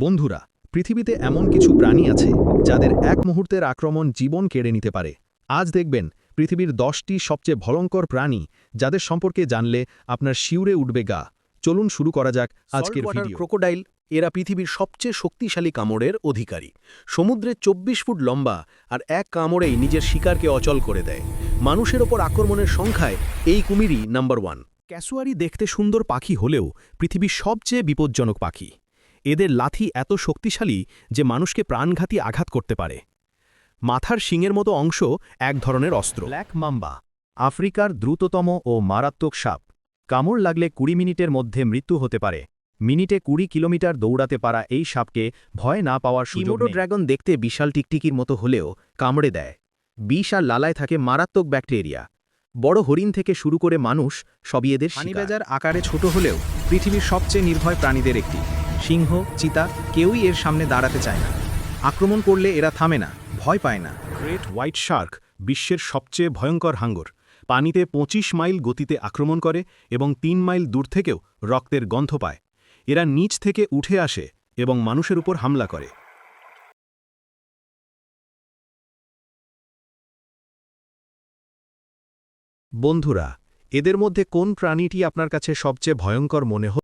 বন্ধুরা, পৃথিবীতে এমন কিছু প্রাণী আছে যাদের এক মুহূর্তের আক্রমণ জীবন কেড়ে নিতে পারে। আজ দেখবেন পৃথিবীর 10টি সবচেয়ে ভয়ঙ্কর প্রাণী যাদের সম্পর্কে জানলে আপনার শিউরে উঠবে গা। চলুন শুরু করা যাক আজকের ভিডিও। ক্রোকোডাইল এরা পৃথিবীর সবচেয়ে শক্তিশালী কামড়ের অধিকারী। সমুদ্রে 24 ফুট লম্বা আর এক কামড়েই নিজের শিকারকে অচল করে দেয়। মানুষের ওপর আক্রমণের সংখ্যায় এই কুমিরই নাম্বার 1। ক্যাসুয়ারি দেখতে সুন্দর পাখি হলেও পৃথিবীর সবচেয়ে বিপজ্জনক পাখি। এদের লাথি এত শক্তিশালী যে মানুষকে প্রাণঘাতী আঘাত করতে পারে। মাথার শিংয়ের মতো অংশ এক ধরনের অস্ত্র। ব্ল্যাক মাম্বা আফ্রিকার দ্রুততম ও মারাত্মক সাপ। কামড় লাগলে 20 মিনিটের মধ্যে মৃত্যু হতে পারে। মিনিটে 20 কিলোমিটার দৌড়াতে পারা এই সাপকে ভয় না পাওয়ার সুযোগ কিমোডো নেই। ড্রাগন দেখতে বিশাল টিকটিকির মতো হলেও কামড়ে দেয়। বিষ আর লালায় থাকে মারাত্মক ব্যাকটেরিয়া। বড় হরিণ থেকে শুরু করে মানুষ সবই এদের শিকার। হানিবাজার আকারে ছোট হলেও পৃথিবীর সবচেয়ে নির্ভয় প্রাণীদের একটি। সিংহ, চিতা কেউই এর সামনে দাঁড়াতে চায় না। আক্রমণ করলে এরা থামে না, ভয় পায় না। গ্রেট হোয়াইট শার্ক বিশ্বের সবচেয়ে ভয়ঙ্কর হাঙ্গর। পানিতে 25 মাইল গতিতে আক্রমণ করে এবং 3 মাইল দূর থেকেও রক্তের গন্ধ পায়। এরা নিচ থেকে উঠে আসে এবং মানুষের উপর হামলা করে। বন্ধুরা, এদের মধ্যে কোন প্রাণীটি আপনার কাছে সবচেয়ে ভয়ঙ্কর মনে হয়?